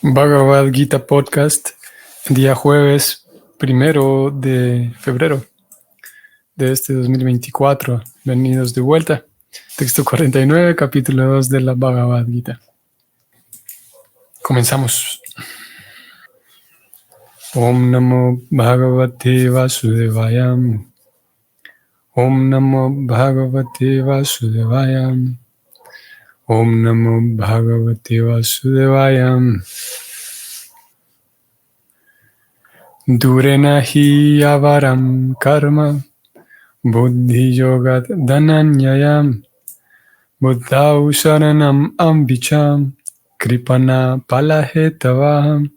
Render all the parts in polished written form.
Bhagavad Gita Podcast, día jueves 1 de febrero de este 2024. Bienvenidos de vuelta. Texto 49, capítulo 2 de la Bhagavad Gita. Comenzamos. Om Namo Bhagavate Vasudevaya. Om Namo Bhagavate Vasudevaya. Om Namo Bhagavate Vasudevaya. Durena hi avaram karma buddhi yogat dhananyayam buddhau sharanam ambicham kripana palahetavaham.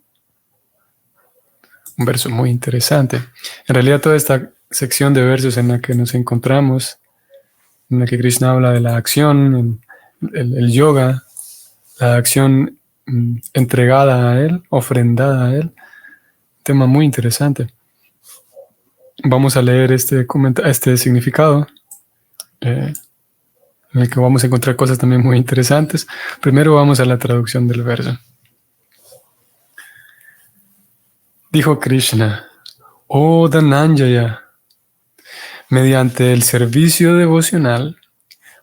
Un verso muy interesante. En realidad toda esta sección de versos en la que nos encontramos, en la que Krishna habla de la acción, el yoga, la acción entregada a él, ofrendada a él, tema muy interesante. Vamos a leer este significado, en el que vamos a encontrar cosas también muy interesantes. Primero vamos a la traducción del verso. Dijo Krishna: Oh Dhananjaya, mediante el servicio devocional,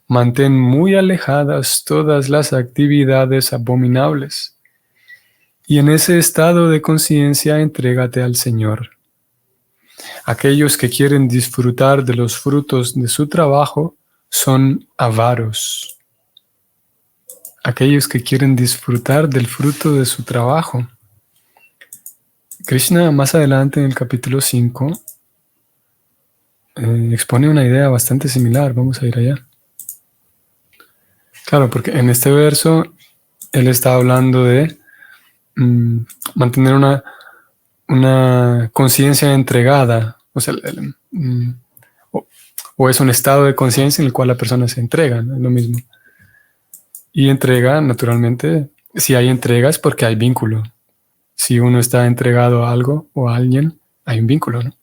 mantén muy alejadas todas las actividades abominables, y en ese estado de conciencia entrégate al Señor. Aquellos que quieren disfrutar de los frutos de su trabajo son avaros. Aquellos que quieren disfrutar del fruto de su trabajo. Krishna más adelante en el capítulo 5 expone una idea bastante similar. Vamos a ir allá. Claro, porque en este verso él está hablando de mantener una conciencia entregada, o sea, o es un estado de conciencia en el cual la persona se entrega, ¿no? Es lo mismo. Y entrega, naturalmente, si hay entrega es porque hay vínculo. Si uno está entregado a algo o a alguien, hay un vínculo, ¿no?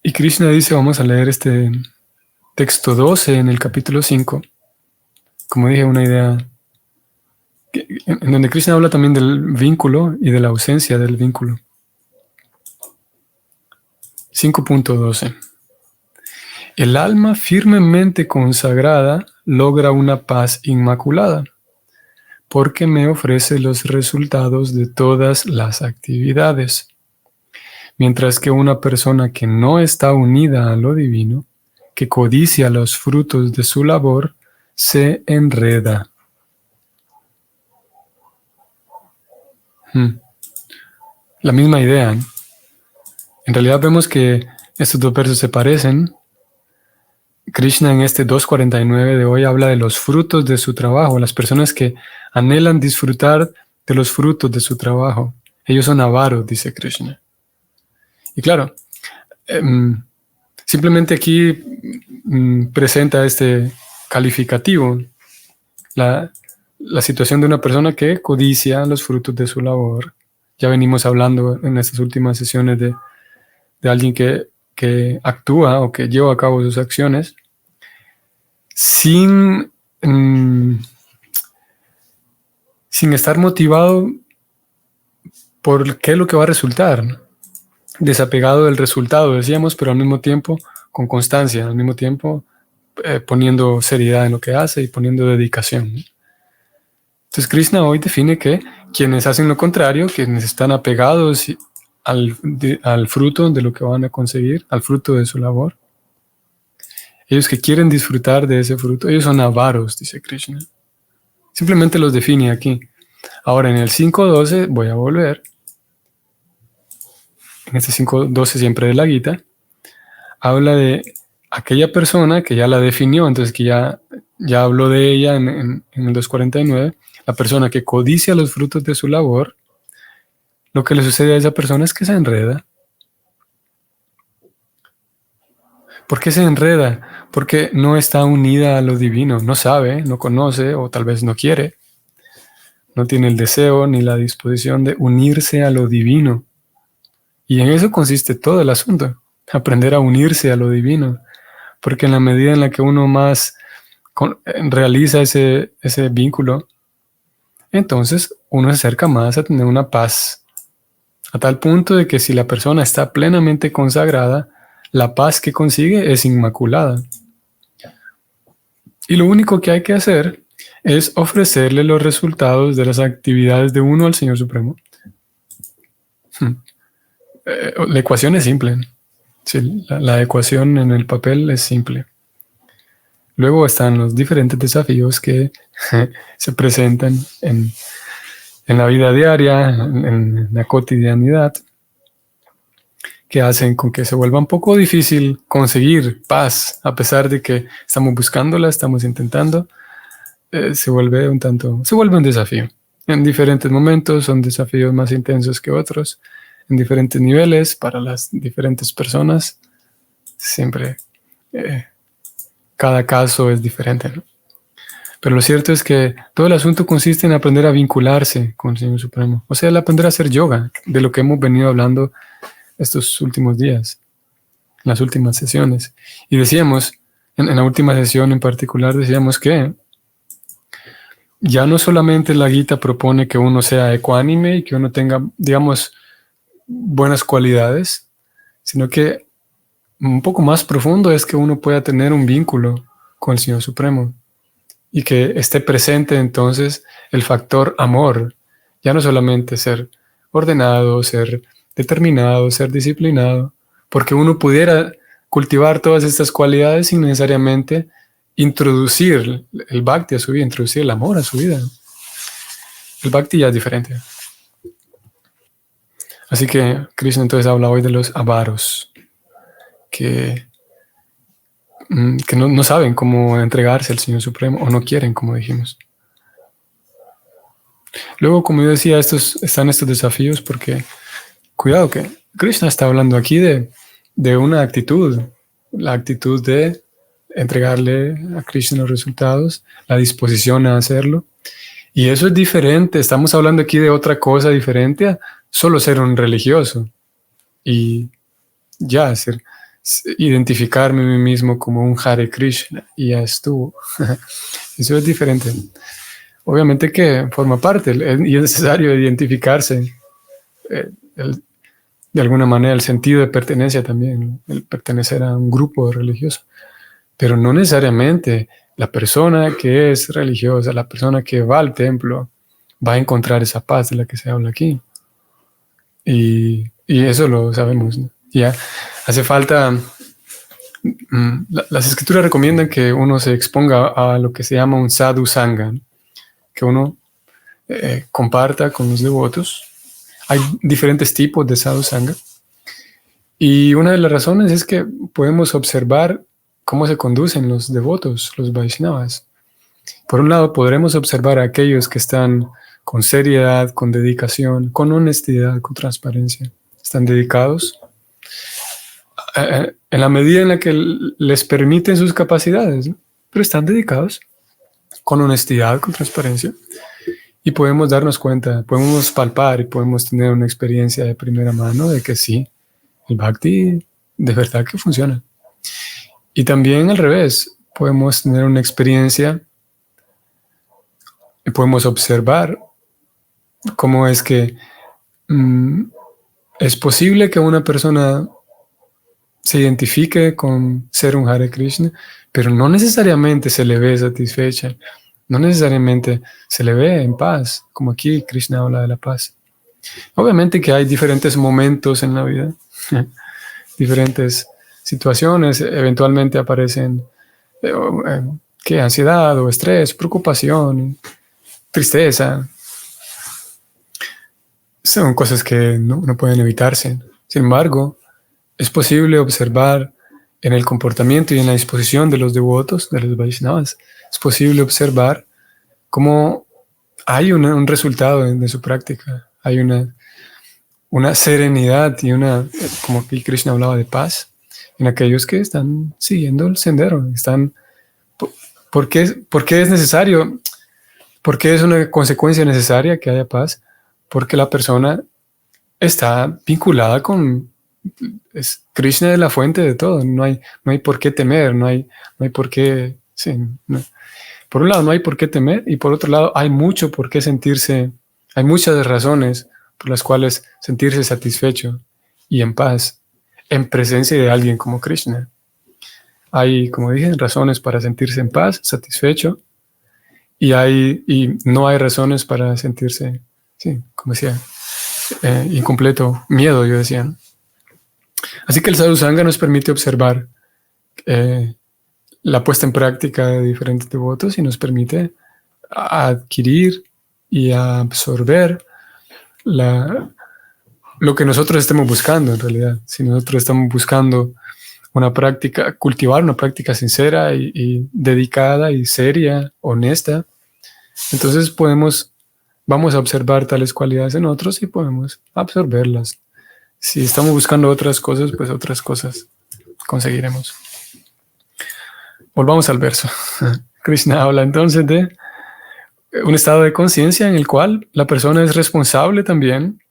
Y Krishna dice, vamos a leer este texto 12 en el capítulo 5, como dije, una idea en donde Krishna habla también del vínculo y de la ausencia del vínculo. 5.12. El alma firmemente consagrada logra una paz inmaculada, porque me ofrece los resultados de todas las actividades. Mientras que una persona que no está unida a lo divino, que codicia los frutos de su labor, se enreda. La misma idea. En realidad vemos que estos dos versos se parecen. Krishna en este 2.49 de hoy habla de los frutos de su trabajo, las personas que anhelan disfrutar de los frutos de su trabajo. Ellos son avaros, dice Krishna. Y claro, simplemente aquí presenta este calificativo, la situación de una persona que codicia los frutos de su labor. Ya venimos hablando en estas últimas sesiones de alguien que actúa o que lleva a cabo sus acciones sin estar motivado por qué es lo que va a resultar, ¿no? Desapegado del resultado, decíamos, pero al mismo tiempo con constancia, al mismo tiempo poniendo seriedad en lo que hace y poniendo dedicación, ¿no? Entonces Krishna hoy define que quienes hacen lo contrario, quienes están apegados al fruto de lo que van a conseguir, al fruto de su labor, ellos que quieren disfrutar de ese fruto, ellos son avaros, dice Krishna. Simplemente los define aquí. Ahora en el 5.12 voy a volver. En este 5.12 siempre de la Gita, habla de aquella persona que ya la definió, entonces que ya habló de ella en el 2.49, la persona que codicia los frutos de su labor. Lo que le sucede a esa persona es que se enreda. ¿Por qué se enreda? Porque no está unida a lo divino, no sabe, no conoce o tal vez no quiere. No tiene el deseo ni la disposición de unirse a lo divino. Y en eso consiste todo el asunto, aprender a unirse a lo divino. Porque en la medida en la que uno más realiza ese vínculo, entonces uno se acerca más a tener una paz, a tal punto de que si la persona está plenamente consagrada, la paz que consigue es inmaculada. Y lo único que hay que hacer es ofrecerle los resultados de las actividades de uno al Señor Supremo. La ecuación es simple. Sí, la ecuación en el papel es simple. Luego están los diferentes desafíos que se presentan en la vida diaria, en la cotidianidad, que hacen con que se vuelva un poco difícil conseguir paz, a pesar de que estamos buscándola, estamos intentando. Se vuelve un desafío. En diferentes momentos son desafíos más intensos que otros, en diferentes niveles para las diferentes personas. Siempre cada caso es diferente, ¿no? Pero lo cierto es que todo el asunto consiste en aprender a vincularse con el Señor Supremo. O sea, el aprender a hacer yoga, de lo que hemos venido hablando estos últimos días, en las últimas sesiones. Y decíamos, en la última sesión en particular, decíamos que ya no solamente la Gita propone que uno sea ecuánime y que uno tenga, digamos, buenas cualidades, sino que un poco más profundo es que uno pueda tener un vínculo con el Señor Supremo y que esté presente entonces el factor amor, ya no solamente ser ordenado, ser determinado, ser disciplinado, porque uno pudiera cultivar todas estas cualidades sin necesariamente introducir el bhakti a su vida, introducir el amor a su vida. El bhakti ya es diferente. Así que Krishna entonces habla hoy de los avaros, que no saben cómo entregarse al Señor Supremo o no quieren, como dijimos. Luego, como yo decía, están estos desafíos porque, cuidado que Krishna está hablando aquí de una actitud, la actitud de entregarle a Krishna los resultados, la disposición a hacerlo. Y eso es diferente, estamos hablando aquí de otra cosa diferente a solo ser un religioso y ya identificarme a mí mismo como un Hare Krishna y ya estuvo. Eso es diferente. Obviamente que forma parte y es necesario identificarse de alguna manera, el sentido de pertenencia también, el pertenecer a un grupo religioso, pero no necesariamente la persona que es religiosa, la persona que va al templo, va a encontrar esa paz de la que se habla aquí. Y eso lo sabemos, ¿no? Ya hace falta, las escrituras recomiendan que uno se exponga a lo que se llama un sadhu sangha, ¿no? Que uno comparta con los devotos. Hay diferentes tipos de sadhu sangha. Y una de las razones es que podemos observar cómo se conducen los devotos, los Vaishnavas. Por un lado, podremos observar a aquellos que están con seriedad, con dedicación, con honestidad, con transparencia. Están dedicados en la medida en la que les permiten sus capacidades, ¿no? Pero están dedicados con honestidad, con transparencia. Y podemos darnos cuenta, podemos palpar y podemos tener una experiencia de primera mano de que sí, el bhakti de verdad que funciona. Y también al revés, podemos tener una experiencia y podemos observar cómo es que es posible que una persona se identifique con ser un Hare Krishna, pero no necesariamente se le ve satisfecha, no necesariamente se le ve en paz, como aquí Krishna habla de la paz. Obviamente que hay diferentes momentos en la vida, diferentes situaciones, eventualmente aparecen ansiedad o estrés, preocupación, tristeza. Son cosas que no pueden evitarse. Sin embargo, es posible observar en el comportamiento y en la disposición de los devotos, de los Vaishnavas, es posible observar cómo hay un resultado de su práctica. Hay una serenidad y como aquí Krishna hablaba de paz, en aquellos que están siguiendo el sendero. ¿Por qué es necesario? ¿Por qué es una consecuencia necesaria que haya paz? Porque la persona está vinculada con Krishna, es la fuente de todo. No hay por qué temer, no hay por qué. Sí, no. Por un lado no hay por qué temer y por otro lado hay mucho por qué sentirse, hay muchas razones por las cuales sentirse satisfecho y en paz en presencia de alguien como Krishna. Hay, como dije, razones para sentirse en paz, satisfecho, y no hay razones para sentirse, sí, como decía, incompleto, miedo, yo decía, ¿no? Así que el sadhusanga nos permite observar la puesta en práctica de diferentes devotos y nos permite adquirir y absorber lo que nosotros estemos buscando en realidad. Si nosotros estamos buscando una práctica, cultivar una práctica sincera y dedicada y seria, honesta, entonces vamos a observar tales cualidades en otros y podemos absorberlas. Si estamos buscando otras cosas, pues otras cosas conseguiremos. Volvamos al verso. Krishna habla entonces de un estado de conciencia en el cual la persona es responsable también.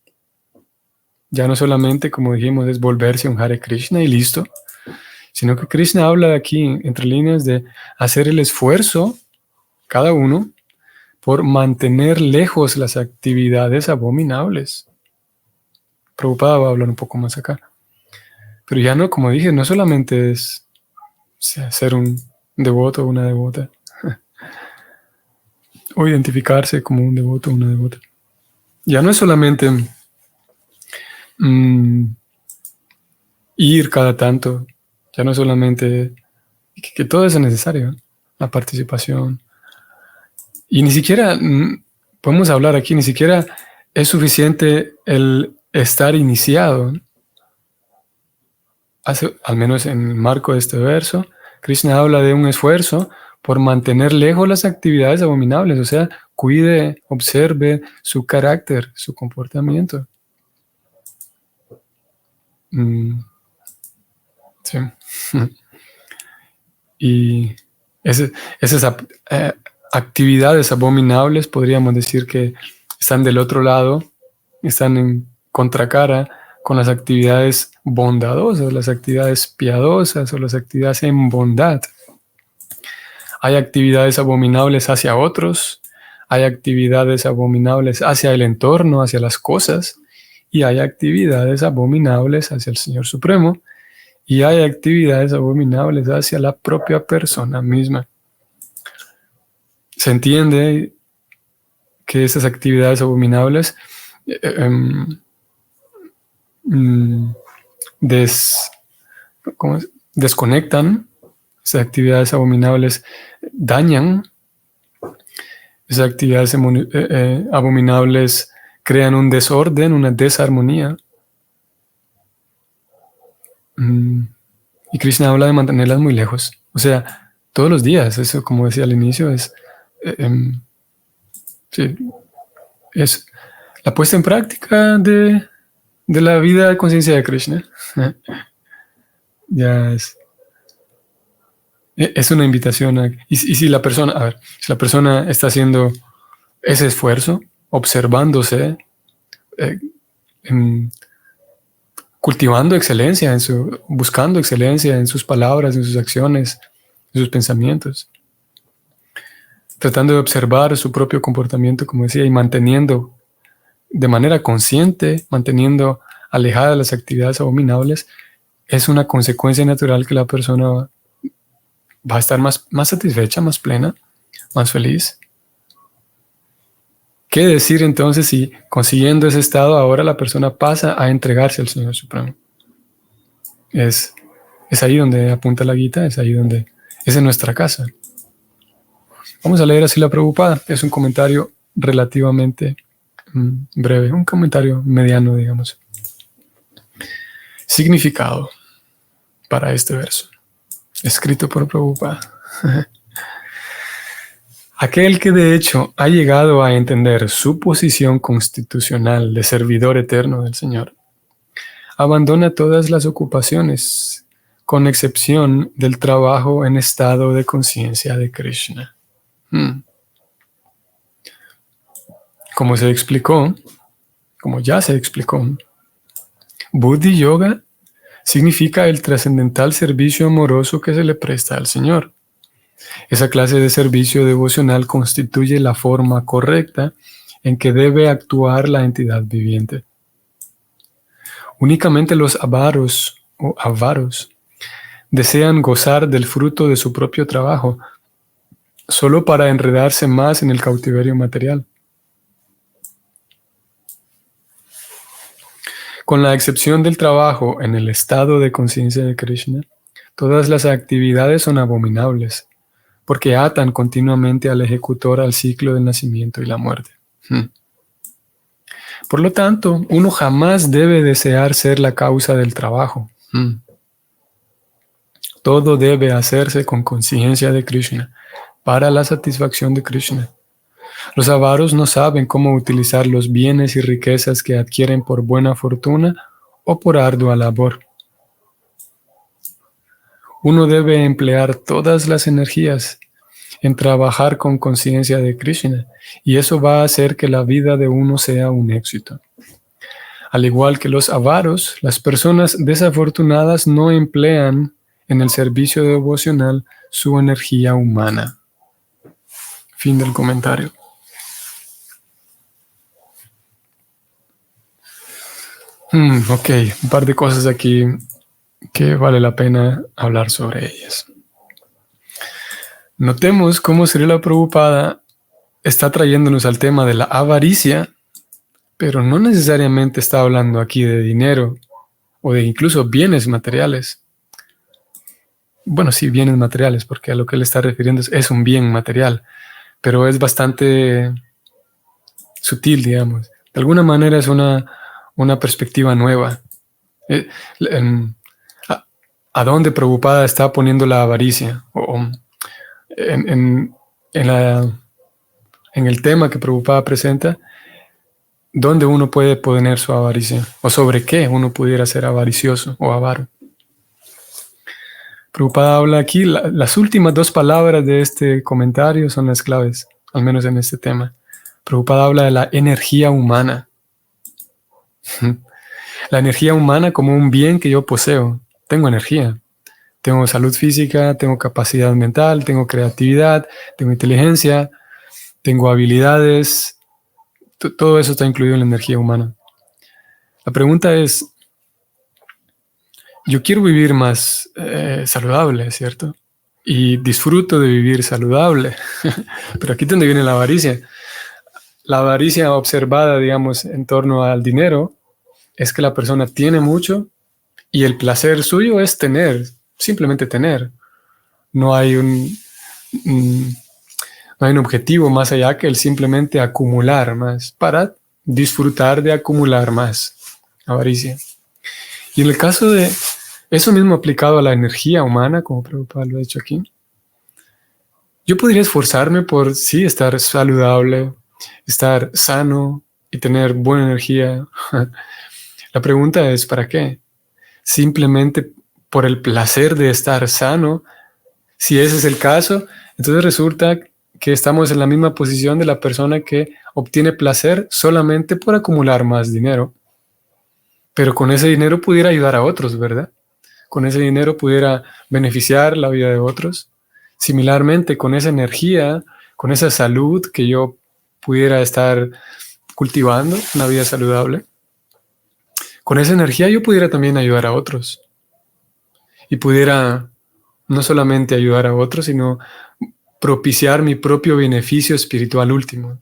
Ya no solamente, como dijimos, es volverse un Hare Krishna y listo, sino que Krishna habla aquí, entre líneas, de hacer el esfuerzo, cada uno, por mantener lejos las actividades abominables. Prabhupada va a hablar un poco más acá. Pero ya no, como dije, no solamente es ser un devoto o una devota, o identificarse como un devoto o una devota. Ya no es solamente ir cada tanto, ya no es solamente que todo eso es necesario, ¿eh? La participación. Y ni siquiera, podemos hablar aquí, ni siquiera es suficiente el estar iniciado. Al menos en el marco de este verso, Krishna habla de un esfuerzo por mantener lejos las actividades abominables, o sea, cuide, observe su carácter, su comportamiento. Sí. Y esas actividades abominables podríamos decir que están del otro lado, están en contracara con las actividades bondadosas, las actividades piadosas o las actividades en bondad. Hay actividades abominables hacia otros, hay actividades abominables hacia el entorno, hacia las cosas, y hay actividades abominables hacia el Señor Supremo, y hay actividades abominables hacia la propia persona misma. Se entiende que esas actividades abominables desconectan, esas actividades abominables dañan, esas actividades abominables crean un desorden, una desarmonía. Y Krishna habla de mantenerlas muy lejos. O sea, todos los días, eso como decía al inicio, sí, es la puesta en práctica de la vida de conciencia de Krishna. Ya es una invitación y si la persona, a ver, si la persona está haciendo ese esfuerzo, observándose, cultivando excelencia, buscando excelencia en sus palabras, en sus acciones, en sus pensamientos, tratando de observar su propio comportamiento, como decía, y manteniendo de manera consciente, manteniendo alejada las actividades abominables, es una consecuencia natural que la persona va a estar más satisfecha, más plena, más feliz. ¿Qué decir entonces si consiguiendo ese estado ahora la persona pasa a entregarse al Señor Supremo? Es ahí donde apunta la Gita, es ahí donde es en nuestra casa. Vamos a leer así la Prabhupada. Es un comentario relativamente breve, un comentario mediano, digamos. Significado para este verso, escrito por Prabhupada. Aquel que de hecho ha llegado a entender su posición constitucional de servidor eterno del Señor, abandona todas las ocupaciones, con excepción del trabajo en estado de conciencia de Krishna. Como ya se explicó, Buddhi Yoga significa el trascendental servicio amoroso que se le presta al Señor. Esa clase de servicio devocional constituye la forma correcta en que debe actuar la entidad viviente. Únicamente los avaros o avaros desean gozar del fruto de su propio trabajo, solo para enredarse más en el cautiverio material. Con la excepción del trabajo en el estado de conciencia de Krishna, todas las actividades son abominables, porque atan continuamente al ejecutor al ciclo del nacimiento y la muerte. Por lo tanto, uno jamás debe desear ser la causa del trabajo. Todo debe hacerse con conciencia de Krishna, para la satisfacción de Krishna. Los avaros no saben cómo utilizar los bienes y riquezas que adquieren por buena fortuna o por ardua labor. Uno debe emplear todas las energías en trabajar con conciencia de Krishna, y eso va a hacer que la vida de uno sea un éxito. Al igual que los avaros, las personas desafortunadas no emplean en el servicio devocional su energía humana. Fin del comentario. Ok, un par de cosas aquí que vale la pena hablar sobre ellas. Notemos cómo Srila Prabhupada está trayéndonos al tema de la avaricia, pero no necesariamente está hablando aquí de dinero o de incluso bienes materiales. Bueno, sí, bienes materiales, porque a lo que él está refiriendo es un bien material, pero es bastante sutil, digamos. De alguna manera es una perspectiva nueva. ¿A dónde Prabhupada está poniendo la avaricia? En el tema que Prabhupada presenta, ¿dónde uno puede poner su avaricia? ¿O sobre qué uno pudiera ser avaricioso o avaro? Prabhupada habla aquí, las últimas dos palabras de este comentario son las claves, al menos en este tema. Prabhupada habla de la energía humana. La energía humana como un bien que yo poseo. Tengo energía. Tengo salud física, tengo capacidad mental, tengo creatividad, tengo inteligencia, tengo habilidades. Todo eso está incluido en la energía humana. La pregunta es, yo quiero vivir más saludable, ¿cierto? Y disfruto de vivir saludable. Pero aquí es donde viene la avaricia. La avaricia observada, digamos, en torno al dinero, es que la persona tiene mucho y el placer suyo es tener, simplemente tener. No hay un objetivo más allá que el simplemente acumular más para disfrutar de acumular más. Avaricia. Y en el caso de eso mismo aplicado a la energía humana, como Prabhupada lo ha dicho aquí, yo podría esforzarme por, sí, estar saludable, estar sano y tener buena energía. La pregunta es, ¿para qué? Simplemente por el placer de estar sano. Si ese es el caso, entonces resulta que estamos en la misma posición de la persona que obtiene placer solamente por acumular más dinero. Pero con ese dinero pudiera ayudar a otros, ¿verdad? Con ese dinero pudiera beneficiar la vida de otros. Similarmente, con esa energía, con esa salud que yo pudiera estar cultivando, una vida saludable, con esa energía yo pudiera también ayudar a otros. Y pudiera no solamente ayudar a otros, sino propiciar mi propio beneficio espiritual último.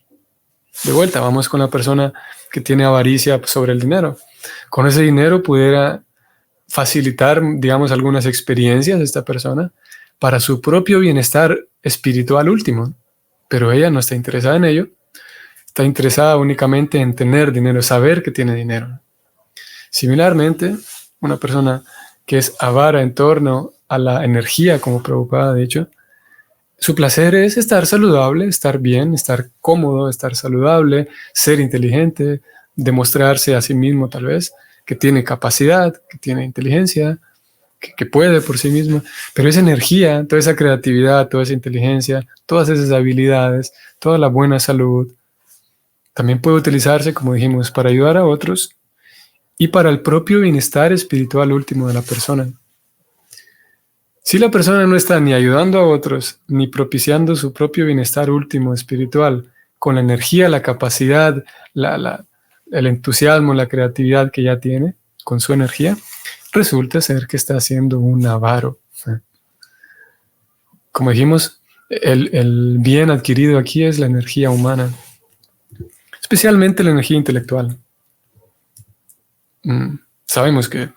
De vuelta, vamos con la persona que tiene avaricia sobre el dinero. Con ese dinero pudiera facilitar, digamos, algunas experiencias de esta persona para su propio bienestar espiritual último. Pero ella no está interesada en ello. Está interesada únicamente en tener dinero, saber que tiene dinero. Similarmente, una persona que es avara en torno a la energía, como Prabhupada ha dicho, su placer es estar saludable, estar bien, estar cómodo, estar saludable, ser inteligente, demostrarse a sí mismo tal vez que tiene capacidad, que tiene inteligencia, que puede por sí mismo, pero esa energía, toda esa creatividad, toda esa inteligencia, todas esas habilidades, toda la buena salud, también puede utilizarse, como dijimos, para ayudar a otros y para el propio bienestar espiritual último de la persona. Si la persona no está ni ayudando a otros, ni propiciando su propio bienestar último espiritual, con la energía, la capacidad, el entusiasmo, la creatividad que ya tiene, con su energía, resulta ser que está siendo un avaro. Como dijimos, el bien adquirido aquí es la energía humana, especialmente la energía intelectual. Sabemos que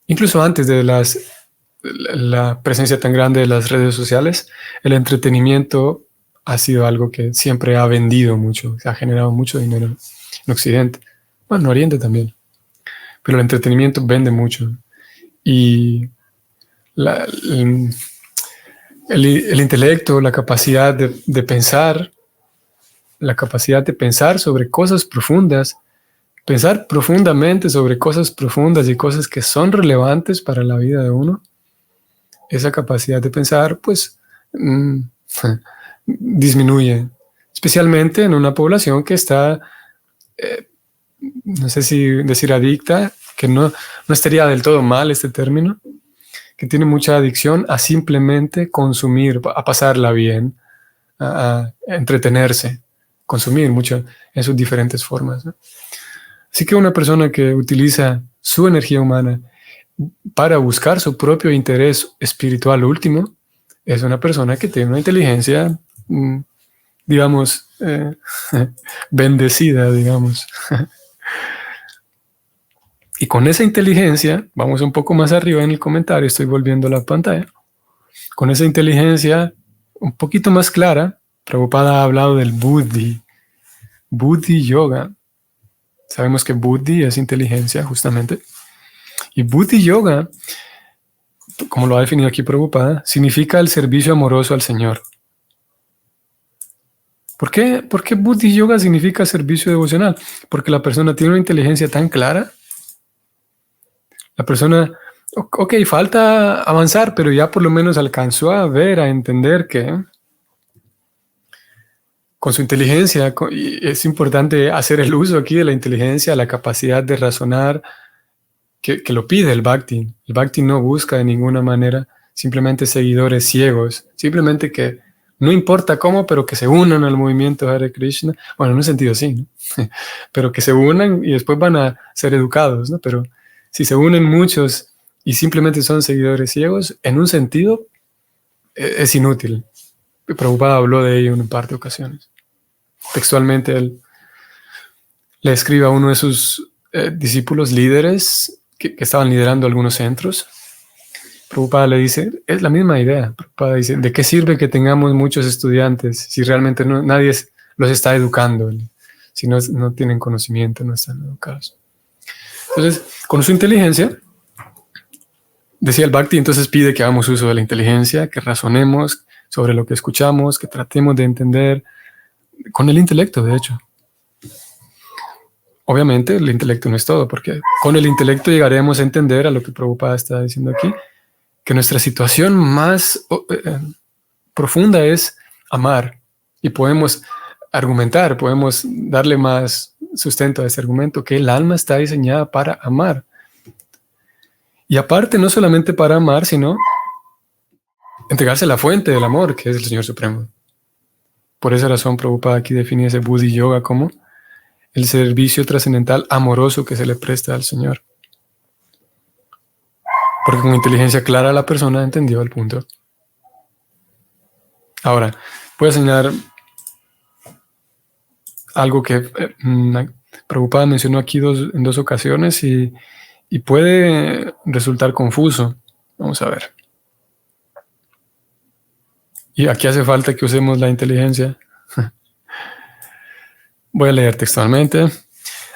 incluso antes de la presencia tan grande de las redes sociales, el entretenimiento ha sido algo que siempre ha vendido mucho, se ha generado mucho dinero en Occidente, bueno, en Oriente también, pero el entretenimiento vende mucho. Y el intelecto, la capacidad de pensar, la capacidad de pensar sobre cosas profundas, pensar profundamente sobre cosas profundas y cosas que son relevantes para la vida de uno, esa capacidad de pensar, pues, disminuye, especialmente en una población que está, no sé si decir adicta, que no estaría del todo mal este término, que tiene mucha adicción a simplemente consumir, a pasarla bien, a entretenerse, consumir mucho en sus diferentes formas, ¿no? Así que una persona que utiliza su energía humana para buscar su propio interés espiritual último es una persona que tiene una inteligencia, digamos, bendecida, digamos. Y con esa inteligencia, vamos un poco más arriba en el comentario, estoy volviendo a la pantalla, con esa inteligencia un poquito más clara, Prabhupada ha hablado del Buddhi, Buddhi Yoga. Sabemos que Buddhi es inteligencia, justamente. Y Buddhi Yoga, como lo ha definido aquí Prabhupada, significa el servicio amoroso al Señor. ¿Por qué Buddhi Yoga significa servicio devocional? Porque la persona tiene una inteligencia tan clara. La persona, ok, falta avanzar, pero ya por lo menos alcanzó a ver, a entender que con su inteligencia, y es importante hacer el uso aquí de la inteligencia, la capacidad de razonar, que lo pide el Bhakti. El Bhakti no busca de ninguna manera simplemente seguidores ciegos, simplemente que no importa cómo, pero que se unan al movimiento Hare Krishna. Bueno, en un sentido sí, ¿no? Pero que se unan y después van a ser educados, ¿no? Pero si se unen muchos y simplemente son seguidores ciegos, en un sentido es inútil. Prabhupada habló de ello en un par de ocasiones. Textualmente él le escribe a uno de sus discípulos líderes que estaban liderando algunos centros. Prabhupada le dice, es la misma idea. Prabhupada dice, ¿de qué sirve que tengamos muchos estudiantes si realmente nadie los está educando? Si no tienen conocimiento, no están educados. Entonces, con su inteligencia, decía el Bhakti, entonces pide que hagamos uso de la inteligencia, que razonemos sobre lo que escuchamos, que tratemos de entender con el intelecto, de hecho. Obviamente, el intelecto no es todo, porque con el intelecto llegaremos a entender a lo que Prabhupada está diciendo aquí, que nuestra situación más profunda es amar, y podemos argumentar, podemos darle más sustento a ese argumento, que el alma está diseñada para amar. Y aparte, no solamente para amar, sino entregarse a la fuente del amor, que es el Señor Supremo. Por esa razón, Prabhupada aquí define ese Buddhi Yoga como el servicio trascendental amoroso que se le presta al Señor. Porque con inteligencia clara la persona entendió el punto. Ahora, voy a señalar algo que Prabhupada mencionó aquí en dos ocasiones y puede resultar confuso. Vamos a ver. Y aquí hace falta que usemos la inteligencia. Voy a leer textualmente.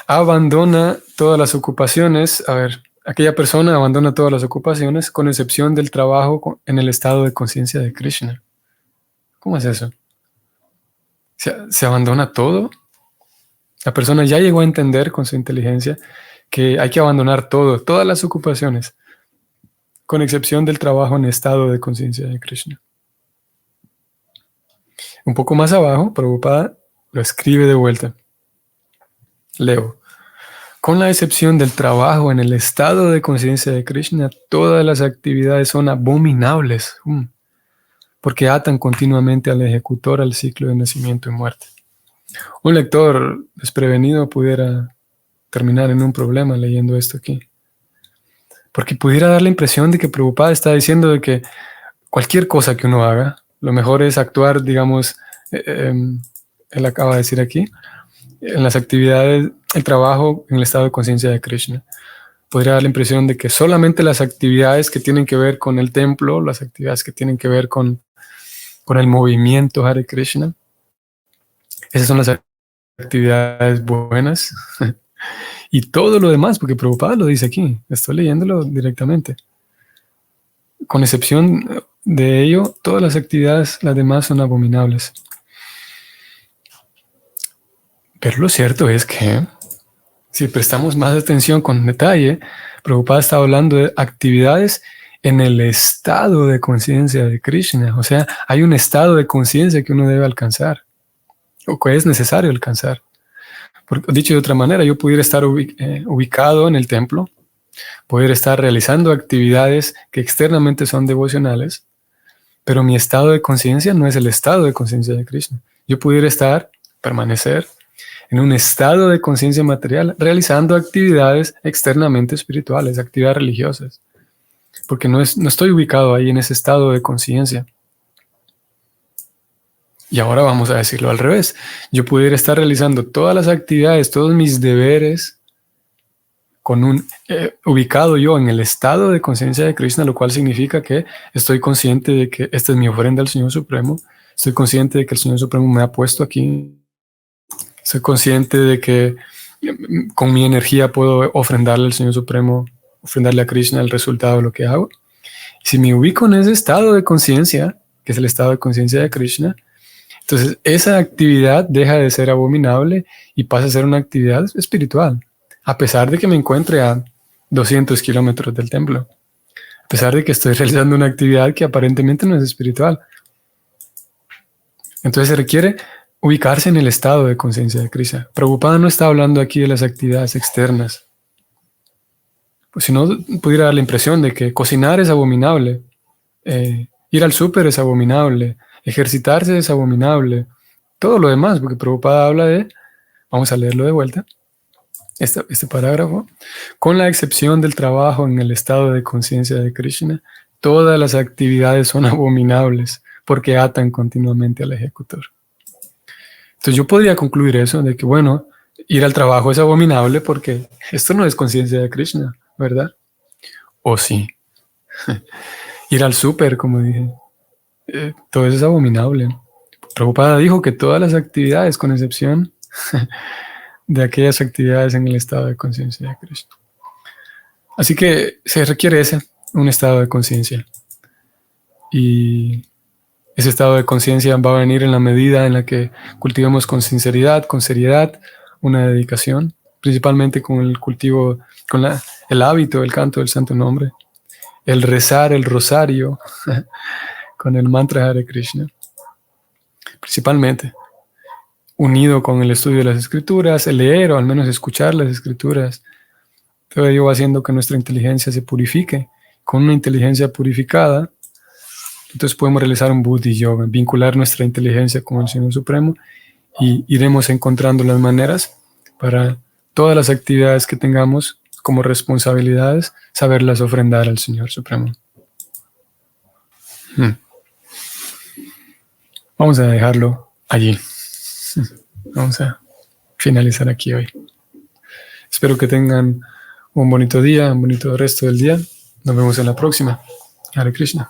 Abandona todas las ocupaciones. A ver, aquella persona abandona todas las ocupaciones con excepción del trabajo en el estado de conciencia de Krishna. ¿Cómo es eso? ¿Se abandona todo? La persona ya llegó a entender con su inteligencia que hay que abandonar todo, todas las ocupaciones, con excepción del trabajo en estado de conciencia de Krishna. Un poco más abajo, Prabhupada lo escribe de vuelta. Leo. Con la excepción del trabajo en el estado de conciencia de Krishna, todas las actividades son abominables, porque atan continuamente al ejecutor al ciclo de nacimiento y muerte. Un lector desprevenido pudiera terminar en un problema leyendo esto aquí, porque pudiera dar la impresión de que Prabhupada está diciendo de que cualquier cosa que uno haga, lo mejor es actuar, digamos, él acaba de decir aquí, en las actividades, el trabajo en el estado de conciencia de Krishna. Podría dar la impresión de que solamente las actividades que tienen que ver con el templo, las actividades que tienen que ver con el movimiento Hare Krishna, esas son las actividades buenas. Y todo lo demás, porque Prabhupada lo dice aquí, estoy leyéndolo directamente. Con excepción de ello, todas las actividades, las demás son abominables. Pero lo cierto es que, si prestamos más atención con detalle, Prabhupada está hablando de actividades en el estado de conciencia de Krishna. O sea, hay un estado de conciencia que uno debe alcanzar, o que es necesario alcanzar. Porque, dicho de otra manera, yo pudiera estar ubicado en el templo, poder estar realizando actividades que externamente son devocionales, pero mi estado de conciencia no es el estado de conciencia de Krishna. Yo pudiera permanecer en un estado de conciencia material, realizando actividades externamente espirituales, actividades religiosas, porque no estoy ubicado ahí en ese estado de conciencia. Y ahora vamos a decirlo al revés. Yo pudiera estar realizando todas las actividades, todos mis deberes, ubicado yo en el estado de conciencia de Krishna, lo cual significa que estoy consciente de que esta es mi ofrenda al Señor Supremo, estoy consciente de que el Señor Supremo me ha puesto aquí, soy consciente de que con mi energía puedo ofrendarle al Señor Supremo, ofrendarle a Krishna el resultado de lo que hago. Si me ubico en ese estado de conciencia, que es el estado de conciencia de Krishna, entonces esa actividad deja de ser abominable y pasa a ser una actividad espiritual, a pesar de que me encuentre a 200 kilómetros del templo, a pesar de que estoy realizando una actividad que aparentemente no es espiritual. Entonces se requiere ubicarse en el estado de conciencia de Krishna. Prabhupada no está hablando aquí de las actividades externas. Pues si no, pudiera dar la impresión de que cocinar es abominable, ir al súper es abominable, ejercitarse es abominable, todo lo demás, porque Prabhupada habla de, vamos a leerlo de vuelta, este parágrafo, con la excepción del trabajo en el estado de conciencia de Krishna, todas las actividades son abominables porque atan continuamente al ejecutor. Entonces yo podría concluir eso, de que bueno, ir al trabajo es abominable porque esto no es conciencia de Krishna, ¿verdad? O sí. Ir al súper, como dije, todo eso es abominable. Prabhupada dijo que todas las actividades, con excepción de aquellas actividades en el estado de conciencia de Krishna. Así que se requiere un estado de conciencia. Y ese estado de conciencia va a venir en la medida en la que cultivemos con sinceridad, con seriedad, una dedicación, principalmente con el cultivo, con el hábito, el canto del santo nombre, el rezar el rosario, con el mantra Hare Krishna, principalmente, unido con el estudio de las escrituras, el leer o al menos escuchar las escrituras. Todo ello va haciendo que nuestra inteligencia se purifique. Con una inteligencia purificada, entonces podemos realizar un Buddhi Yoga, vincular nuestra inteligencia con el Señor Supremo y iremos encontrando las maneras para todas las actividades que tengamos como responsabilidades, saberlas ofrendar al Señor Supremo. Vamos a dejarlo allí. Vamos a finalizar aquí hoy. Espero que tengan un bonito día, un bonito resto del día. Nos vemos en la próxima. Hare Krishna.